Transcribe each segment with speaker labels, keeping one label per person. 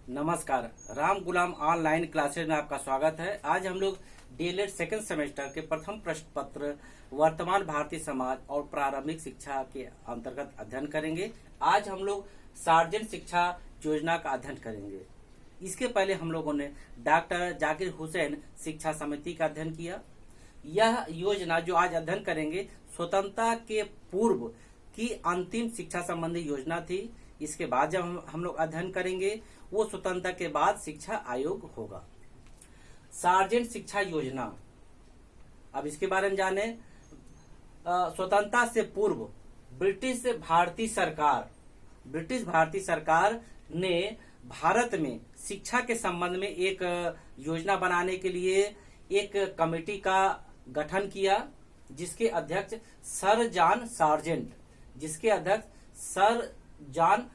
Speaker 1: नमस्कार। राम गुलाम online classes में आपका स्वागत है। आज हम लोग डीएलएड सेकंड सेमेस्टर के प्रथम प्रश्न पत्र वर्तमान भारतीय समाज और प्रारंभिक शिक्षा के अंतर्गत अध्ययन करेंगे। आज हम लोग सार्वजनिक शिक्षा योजना का अध्ययन करेंगे। इसके पहले हम लोगों ने डॉक्टर जाकिर हुसैन शिक्षा समिति का अध्ययन किया। यह योजना जो आज अध्ययन करेंगे स्वतंत्रता के पूर्व की अंतिम शिक्षा संबंधी योजना थी। इसके बाद जब हम लोग अध्ययन करेंगे वो स्वतंत्रता के बाद शिक्षा आयोग होगा। सार्वजनिक शिक्षा योजना, अब इसके बारे में जाने। स्वतंत्रता से पूर्व ब्रिटिश भारतीय सरकार ने भारत में शिक्षा के संबंध में एक योजना बनाने के लिए एक कमेटी का गठन किया, जिसके अध्यक्ष सर जॉन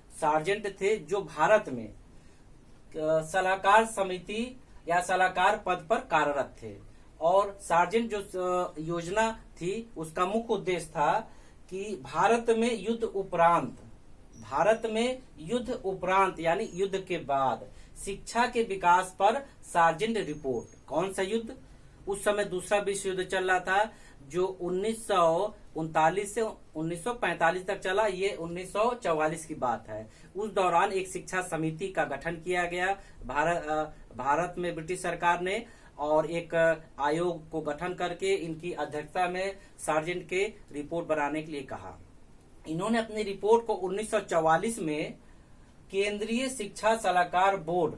Speaker 1: सार्जेंट थे, जो भारत में सलाहकार समिति या सलाहकार पद पर कार्यरत थे। और सार्जेंट जो योजना थी उसका मुख्य उद्देश्य था कि भारत में युद्ध उपरांत यानी युद्ध के बाद शिक्षा के विकास पर सार्जेंट रिपोर्ट। कौन सा युद्ध? उस समय दूसरा विश्व युद्ध चल रहा था, जो 1939 से 1945 तक चला। ये 1944 की बात है। उस दौरान एक शिक्षा समिति का गठन किया गया भारत में ब्रिटिश सरकार ने, और एक आयोग को गठन करके इनकी अध्यक्षता में सार्जेंट के रिपोर्ट बनाने के लिए कहा। इन्होंने अपनी रिपोर्ट को 1944 में केंद्रीय शिक्षा सलाहकार बोर्ड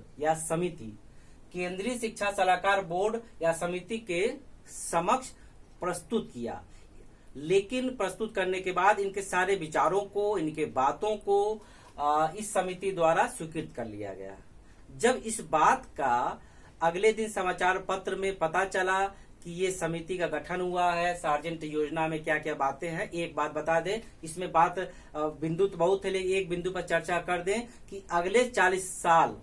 Speaker 1: या समिति के समक्ष प्रस्तुत किया। लेकिन प्रस्तुत करने के बाद इनके सारे विचारों को, इनके बातों को इस समिति द्वारा स्वीकृत कर लिया गया। जब इस बात का अगले दिन समाचार पत्र में पता चला कि ये समिति का गठन हुआ है, सार्जेंट योजना में क्या क्या बातें हैं, एक बात बता दें। इसमें बिंदु तो बहुत है, लेकिन एक बिंदु पर चर्चा कर दें कि अगले 40 साल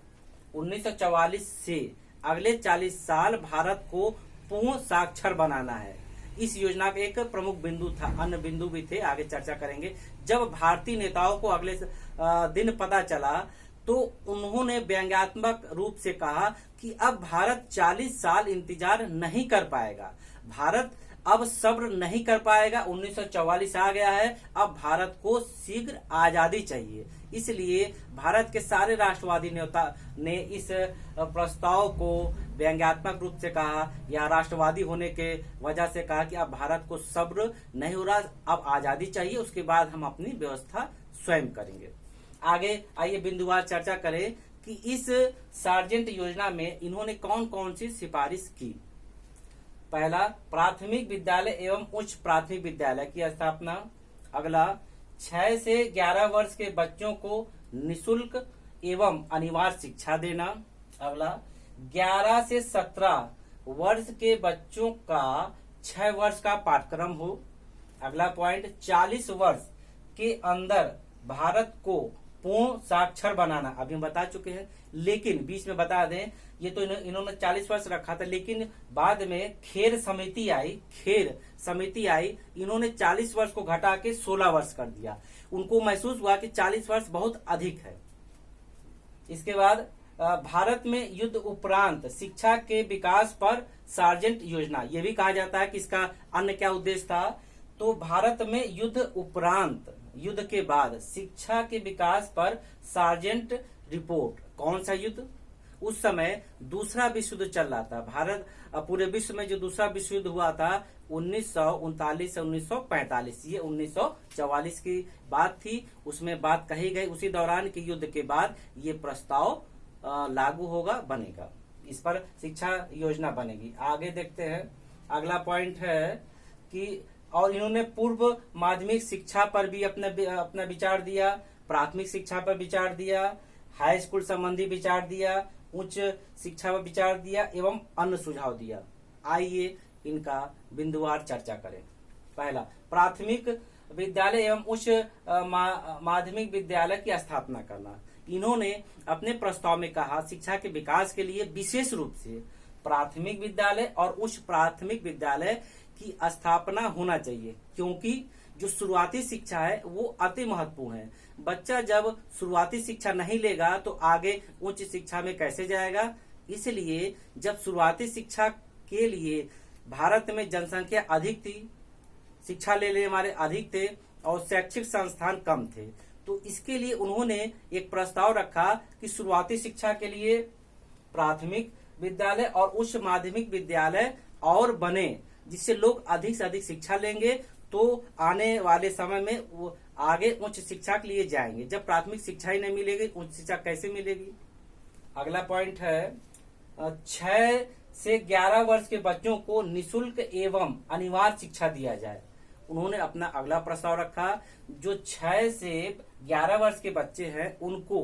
Speaker 1: 1944 से अगले 40 साल भारत को पूर्ण साक्षर बनाना है। इस योजना का एक प्रमुख बिंदु था, अन्य बिंदु भी थे, आगे चर्चा करेंगे। जब भारतीय नेताओं को अगले दिन पता चला तो उन्होंने व्यंग्यात्मक रूप से कहा कि अब भारत 40 साल इंतजार नहीं कर पाएगा, भारत अब सब्र नहीं कर पाएगा। 1944 आ गया है, अब भारत को शीघ्र आजादी चाहिए। इसलिए भारत के सारे राष्ट्रवादी नेता ने इस प्रस्ताव को व्यंग्यात्मक रूप से कहा, या राष्ट्रवादी होने के वजह से कहा कि अब भारत को सब्र नहीं हो रहा, अब आजादी चाहिए, उसके बाद हम अपनी व्यवस्था स्वयं करेंगे। आगे आइए बिंदुवार चर्चा करें कि इस सार्जेंट योजना में इन्होंने कौन कौन सी सिफारिश की। पहला, प्राथमिक विद्यालय एवं उच्च प्राथमिक विद्यालय की स्थापना। अगला, 6 से 11 वर्ष के बच्चों को निशुल्क एवं अनिवार्य शिक्षा देना। अगला, 11 से 17 वर्ष के बच्चों का 6 वर्ष का पाठ्यक्रम हो। अगला पॉइंट, 40 वर्ष के अंदर भारत को पूर्ण साक्षर बनाना। अभी हम बता चुके हैं, लेकिन बीच में बता दें, ये तो इन्होंने 40 वर्ष रखा था, लेकिन बाद में खेर समिति आई, इन्होंने 40 वर्ष को घटा के 16 वर्ष कर दिया। उनको महसूस हुआ कि 40 वर्ष बहुत अधिक है। इसके बाद भारत में युद्ध उपरांत शिक्षा के विकास पर सार्जेंट योजना। यह भी कहा जाता है कि इसका अन्य क्या उद्देश्य था, तो भारत में युद्ध उपरांत, युद्ध के बाद शिक्षा के विकास पर सार्जेंट रिपोर्ट। कौन सा युद्ध? उस समय दूसरा विश्व युद्ध चल रहा था। पूरे विश्व में जो दूसरा विश्व युद्ध हुआ था 1939 से 1945, ये 1944 की बात थी। उसमें बात कही गई उसी दौरान कि युद्ध के बाद ये प्रस्ताव लागू होगा, बनेगा, इस पर शिक्षा योजना बनेगी। आगे देखते हैं। अगला पॉइंट है कि और इन्होंने पूर्व माध्यमिक शिक्षा पर भी अपना विचार दिया, प्राथमिक शिक्षा पर विचार दिया, हाई स्कूल संबंधी विचार दिया, उच्च शिक्षा पर विचार दिया एवं अन्य सुझाव दिया। आइए इनका बिंदुवार चर्चा करें। पहला, प्राथमिक विद्यालय एवं उच्च माध्यमिक विद्यालय की स्थापना करना। इन्होंने अपने प्रस्ताव में कहा शिक्षा के विकास के लिए विशेष रूप से प्राथमिक विद्यालय और उच्च प्राथमिक विद्यालय की स्थापना होना चाहिए, क्योंकि जो शुरुआती शिक्षा है वो अति महत्वपूर्ण है। बच्चा जब शुरुआती शिक्षा नहीं लेगा तो आगे उच्च शिक्षा में कैसे जाएगा। इसलिए जब शुरुआती शिक्षा के लिए भारत में जनसंख्या अधिक थी, शिक्षा लेने वाले अधिक थे और शैक्षिक संस्थान कम थे, तो इसके लिए उन्होंने एक प्रस्ताव रखा कि शुरुआती शिक्षा के लिए प्राथमिक विद्यालय और उच्च माध्यमिक विद्यालय और बने, जिससे लोग अधिक से अधिक शिक्षा लेंगे तो आने वाले समय में वो आगे उच्च शिक्षा के लिए जाएंगे। जब प्राथमिक शिक्षा ही नहीं मिलेगी, उच्च शिक्षा कैसे मिलेगी। अगला पॉइंट है 6 से 11 वर्ष के बच्चों को निःशुल्क एवं अनिवार्य शिक्षा दिया जाए। उन्होंने अपना अगला प्रस्ताव रखा, जो 6 से 11 वर्ष के बच्चे हैं उनको,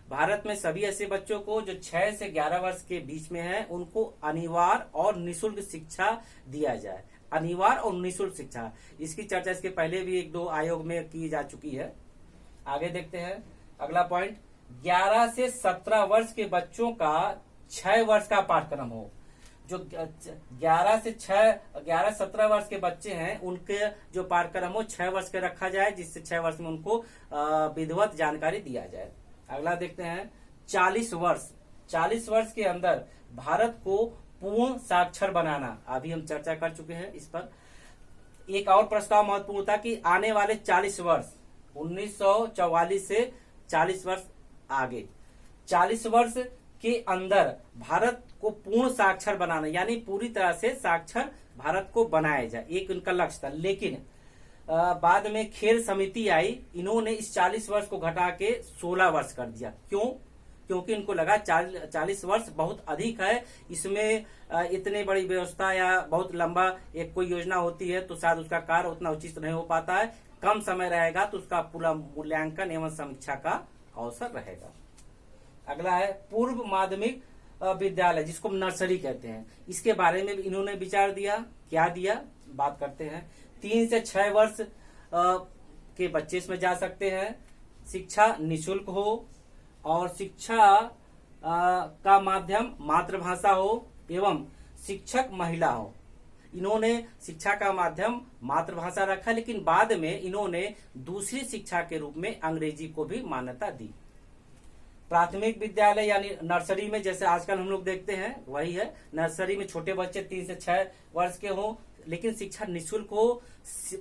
Speaker 1: भारत में सभी ऐसे बच्चों को जो 6 से 11 वर्ष के बीच में हैं, उनको अनिवार्य और निःशुल्क शिक्षा दिया जाए। अनिवार्य और निःशुल्क शिक्षा, इसकी चर्चा इसके पहले भी 1-2 आयोग में की जा चुकी है। आगे देखते हैं अगला पॉइंट, 11 से 17 वर्ष के बच्चों का 6 वर्ष का पाठ्यक्रम हो। जो 11-17 वर्ष के बच्चे हैं उनके जो पाठ्यक्रम हो 6 वर्ष के रखा जाए, जिससे 6 वर्ष में उनको विधिवत जानकारी दिया जाए। अगला देखते हैं 40 वर्ष के अंदर भारत को पूर्ण साक्षर बनाना। अभी हम चर्चा कर चुके हैं इस पर। एक और प्रस्ताव महत्वपूर्ण था कि आने वाले 40 वर्ष 1944 से 40 वर्ष आगे 40 वर्ष के अंदर भारत को पूर्ण साक्षर बनाना, यानी पूरी तरह से साक्षर भारत को बनाया जाए, एक उनका लक्ष्य था। लेकिन बाद में खेल समिति आई, इन्होंने इस 40 वर्ष को घटा के 16 वर्ष कर दिया। क्यों? क्योंकि इनको लगा 40 वर्ष बहुत अधिक है, इसमें इतनी बड़ी व्यवस्था या बहुत लंबा एक कोई योजना होती है तो शायद उसका कार्य उतना उचित नहीं हो पाता है, कम समय रहेगा तो उसका पूरा मूल्यांकन एवं समीक्षा का अवसर रहेगा। अगला है पूर्व माध्यमिक विद्यालय, जिसको नर्सरी कहते हैं। इसके बारे में भी इन्होंने विचार दिया। क्या दिया, बात करते हैं। 3 से 6 वर्ष के बच्चे इसमें जा सकते हैं। शिक्षा निःशुल्क हो और शिक्षा का माध्यम मातृभाषा हो एवं शिक्षक महिला हो। इन्होंने शिक्षा का माध्यम मातृभाषा रखा, लेकिन बाद में इन्होंने दूसरी शिक्षा के रूप में अंग्रेजी को भी मान्यता दी। प्राथमिक विद्यालय यानी नर्सरी में जैसे आजकल हम लोग देखते हैं वही है। नर्सरी में छोटे बच्चे 3 से 6 वर्ष के हों, लेकिन शिक्षा निःशुल्क हो,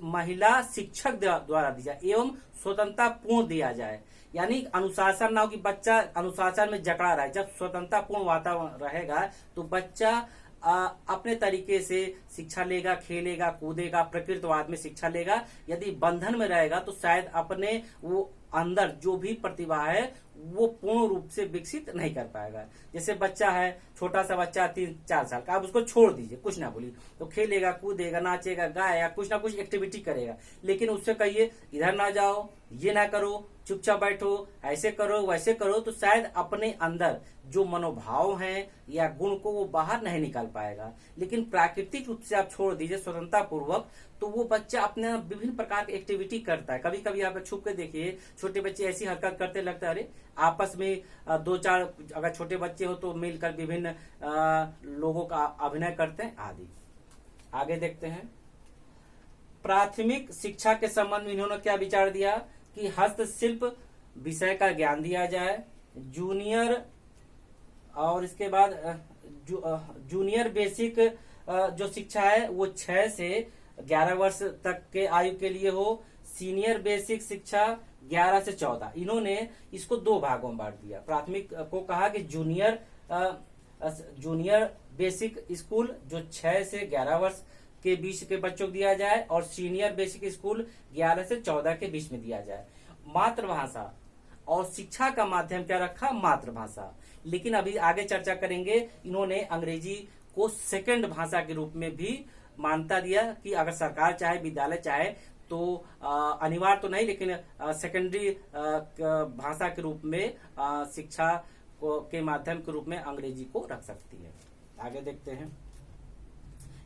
Speaker 1: महिला शिक्षक द्वारा दी जाए एवं स्वतंत्रता पूर्ण दिया जाए। यानी अनुशासन ना हो कि बच्चा अनुशासन में जकड़ा रहे। जब स्वतंत्रता पूर्ण वातावरण रहेगा तो बच्चा अपने तरीके से शिक्षा लेगा, खेलेगा, कूदेगा, प्रकृतिवाद में शिक्षा लेगा। यदि बंधन में रहेगा तो शायद अपने वो अंदर जो भी प्रतिभा है वो पूर्ण रूप से विकसित नहीं कर पाएगा। जैसे बच्चा है, छोटा सा बच्चा 3-4 साल का, आप उसको छोड़ दीजिए, कुछ ना बोलिए, तो खेलेगा, कूदेगा, नाचेगा, गाएगा, कुछ ना कुछ एक्टिविटी करेगा। लेकिन उससे कहिए इधर ना जाओ, ये ना करो, चुपचाप बैठो, ऐसे करो, वैसे करो, तो शायद अपने अंदर जो मनोभाव हैं या गुण को वो बाहर नहीं निकाल पाएगा। लेकिन प्राकृतिक रूप से आप छोड़ दीजिए स्वतंत्रता पूर्वक, तो वो बच्चा अपने विभिन्न प्रकार की एक्टिविटी करता है। कभी कभी आप छुप के देखिए, छोटे बच्चे ऐसी हरकत करते लगता है अरे आपस में 2-4 अगर छोटे बच्चे हो तो मिलकर विभिन्न लोगों का अभिनय करते हैं आदि। आगे देखते हैं प्राथमिक शिक्षा के संबंध में इन्होंने क्या विचार दिया कि हस्तशिल्प विषय का ज्ञान दिया जाए। जूनियर और इसके बाद जूनियर बेसिक जो शिक्षा है वो 6 से 11 वर्ष तक के आयु के लिए हो। सीनियर बेसिक शिक्षा 11 से 14। इन्होंने इसको 2 भागों में बांट दिया। प्राथमिक को कहा कि जूनियर बेसिक स्कूल जो 6 से 11 वर्ष के बीच के बच्चों को दिया जाए और सीनियर बेसिक स्कूल 11 से 14 के बीच में दिया जाए। मातृभाषा और शिक्षा का माध्यम क्या रखा, मातृभाषा। लेकिन अभी आगे चर्चा करेंगे, इन्होंने अंग्रेजी को सेकंड भाषा के रूप में भी मान्यता दिया कि अगर सरकार चाहे, विद्यालय चाहे तो अनिवार्य तो नहीं, लेकिन सेकेंडरी भाषा के रूप में शिक्षा के माध्यम के रूप में अंग्रेजी को रख सकती है। आगे देखते हैं,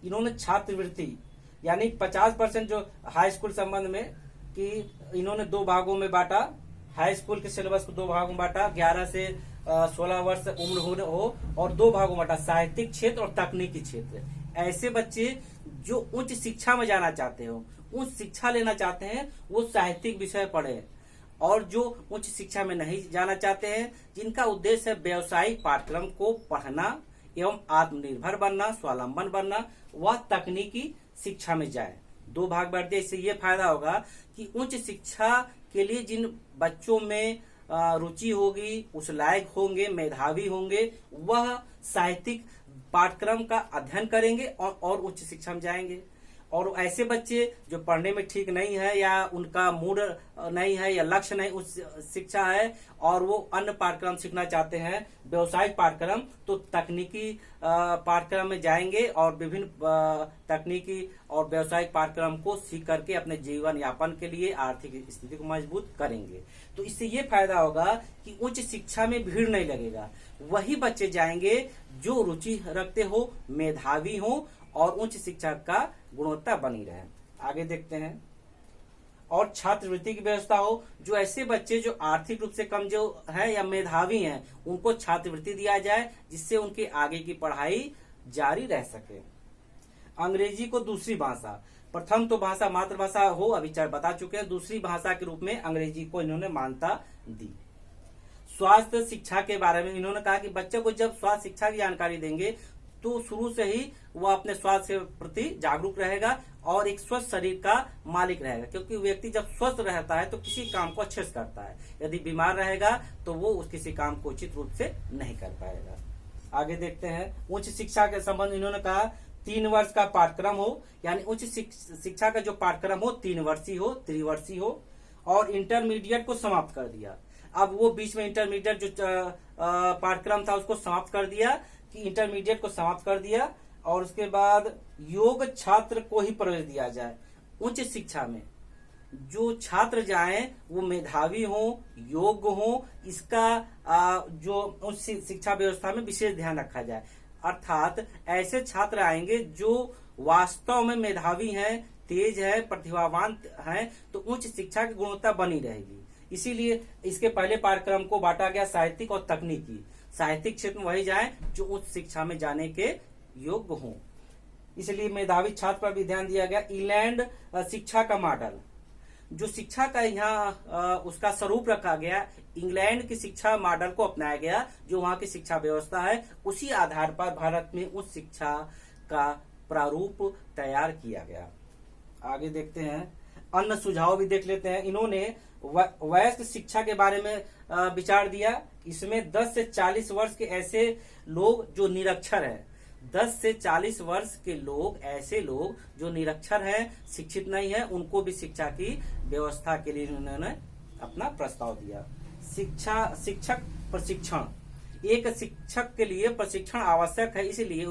Speaker 1: इन्होंने छात्रवृत्ति यानी 50% जो हाई स्कूल संबंध में कि इन्होंने 2 भागों में बांटा। हाई स्कूल के सिलेबस को 2 भागों में बांटा, 11 से 16 वर्ष उम्र हो, और 2 भागों में बांटा, साहित्यिक क्षेत्र और तकनीकी क्षेत्र। ऐसे बच्चे जो उच्च शिक्षा में जाना चाहते हो उच्च शिक्षा लेना चाहते हैं वो साहित्यिक विषय पढ़े, और जो उच्च शिक्षा में नहीं जाना चाहते हैं, जिनका उद्देश्य है व्यावसायिक पाठ्यक्रम को पढ़ना एवं आत्मनिर्भर बनना, स्वावलंबन बनना, वह तकनीकी शिक्षा में जाए। दो भाग बढ़ दिए। इससे ये फायदा होगा कि उच्च शिक्षा के लिए जिन बच्चों में रुचि होगी, उस लायक होंगे, मेधावी होंगे, वह साहित्यिक पाठ्यक्रम का अध्ययन करेंगे और उच्च शिक्षा में जाएंगे। और ऐसे बच्चे जो पढ़ने में ठीक नहीं है, या उनका मूड नहीं है, या लक्ष्य नहीं उच्च शिक्षा है, और वो अन्य पाठ्यक्रम सीखना चाहते हैं, व्यवसायिक पाठ्यक्रम, तो तकनीकी पाठ्यक्रम में जाएंगे और विभिन्न तकनीकी और व्यवसायिक पाठ्यक्रम को सीख करके अपने जीवन यापन के लिए आर्थिक स्थिति को मजबूत करेंगे। तो इससे ये फायदा होगा कि उच्च शिक्षा में भीड़ नहीं लगेगा, वही बच्चे जाएंगे जो रुचि रखते हो, मेधावी हो, और उच्च शिक्षा का गुणवत्ता बनी रहे। आगे देखते हैं। और छात्रवृत्ति की व्यवस्था हो, जो ऐसे बच्चे जो आर्थिक रूप से कमजोर हैं या मेधावी हैं, उनको छात्रवृत्ति दिया जाए, जिससे उनके आगे की पढ़ाई जारी रह सके। अंग्रेजी को दूसरी भाषा, प्रथम तो भाषा मातृभाषा हो, अभी बता चुके हैं, दूसरी भाषा के रूप में अंग्रेजी को इन्होंने मान्यता दी। स्वास्थ्य शिक्षा के बारे में इन्होंने कहा कि बच्चे को जब स्वास्थ्य शिक्षा की जानकारी देंगे तो शुरू से ही वह अपने स्वास्थ्य के प्रति जागरूक रहेगा और एक स्वस्थ शरीर का मालिक रहेगा, क्योंकि व्यक्ति जब स्वस्थ रहता है तो किसी काम को अच्छे से करता है। यदि बीमार रहेगा तो वो उस किसी काम को उचित रूप से नहीं कर पाएगा। आगे देखते हैं। उच्च शिक्षा के संबंध इन्होंने कहा 3 वर्ष का पाठ्यक्रम हो, यानी उच्च शिक्षा का जो पाठ्यक्रम हो 3 वर्षीय हो, त्रिवर्षीय हो, और इंटरमीडिएट को समाप्त कर दिया। अब वो बीच में इंटरमीडिएट जो पाठ्यक्रम था उसको समाप्त कर दिया, कि इंटरमीडिएट को समाप्त कर दिया, और उसके बाद योग्य छात्र को ही प्रवेश दिया जाए। उच्च शिक्षा में जो छात्र जाएं वो मेधावी हो, योग्य हो, इसका जो उच्च शिक्षा व्यवस्था में विशेष ध्यान रखा जाए। अर्थात ऐसे छात्र आएंगे जो वास्तव में मेधावी हैं, तेज है, प्रतिभावान हैं, तो उच्च शिक्षा की गुणवत्ता बनी रहेगी। इसीलिए इसके पहले पाठ्यक्रम को बांटा गया साहित्यिक और तकनीकी। साहित्यिक क्षेत्र में वही जाएं जो उच्च शिक्षा में जाने के योग्य हों। इसलिए मेधावी छात्र पर भी ध्यान दिया गया। इंग्लैंड शिक्षा का मॉडल, जो शिक्षा का यहाँ उसका स्वरूप रखा गया, इंग्लैंड की शिक्षा मॉडल को अपनाया गया, जो वहाँ की शिक्षा व्यवस्था है, उसी आधार पर भारत में उच्च शिक्षा का प्रारूप तैयार किया गया। आगे देखते हैं। अन्य सुझाव भी देख लेते हैं। इन्होंने वयस्क शिक्षा के बारे में विचार दिया। इसमें 10 से 40 वर्ष के ऐसे लोग जो निरक्षर हैं, 10 से 40 वर्ष के लोग, ऐसे लोग जो निरक्षर हैं, शिक्षित नहीं है, उनको भी शिक्षा की व्यवस्था के लिए उन्होंने अपना प्रस्ताव दिया। शिक्षक प्रशिक्षण, एक शिक्षक के लिए प्रशिक्षण आवश्यक है, इसलिए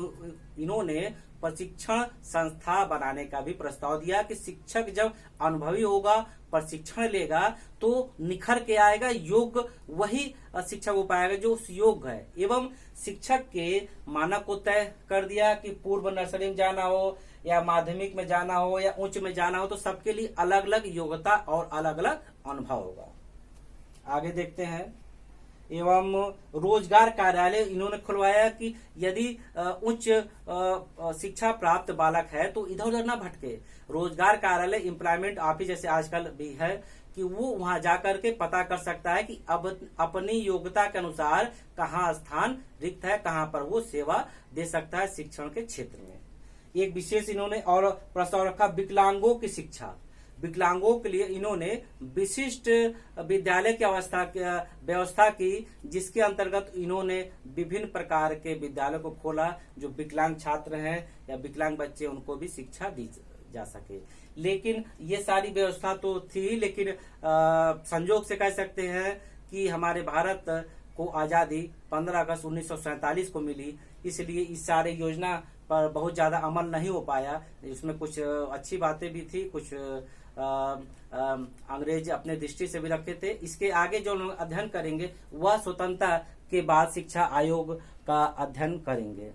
Speaker 1: इन्होंने प्रशिक्षण संस्था बनाने का भी प्रस्ताव दिया कि शिक्षक जब अनुभवी होगा, प्रशिक्षण लेगा, तो निखर के आएगा, योग्य वही शिक्षक हो पाएगा जो उस योग्य है। एवं शिक्षक के मानक को तय कर दिया कि पूर्व नर्सरी में जाना हो, या माध्यमिक में जाना हो, या उच्च में जाना हो, तो सबके लिए अलग अलग योग्यता और अलग अलग अनुभव होगा। आगे देखते हैं। एवं रोजगार कार्यालय इन्होंने खुलवाया कि यदि उच्च शिक्षा प्राप्त बालक है तो इधर उधर ना भटके। रोजगार कार्यालय, एम्प्लॉयमेंट ऑफिस जैसे आजकल भी है, कि वो वहां जाकर के पता कर सकता है कि अब अपनी योग्यता के अनुसार कहाँ स्थान रिक्त है, कहाँ पर वो सेवा दे सकता है शिक्षण के क्षेत्र में। एक विशेष इन्होंने और प्रस्ताव रखा विकलांगों की शिक्षा। विकलांगों के लिए इन्होंने विशिष्ट विद्यालय की व्यवस्था की, जिसके अंतर्गत इन्होंने विभिन्न प्रकार के विद्यालय को खोला, जो विकलांग छात्र हैं या विकलांग बच्चे, उनको भी शिक्षा दी जा सके। लेकिन ये सारी व्यवस्था तो थी, लेकिन संजोग से कह सकते हैं कि हमारे भारत को आजादी 15 अगस्त 1947 को मिली, इसलिए इस सारे योजना पर बहुत ज्यादा अमल नहीं हो पाया। इसमें कुछ अच्छी बातें भी थी, कुछ अंग्रेज अपने दृष्टि से भी रखे थे। इसके आगे जो लोग अध्ययन करेंगे वह स्वतंत्रता के बाद शिक्षा आयोग का अध्ययन करेंगे।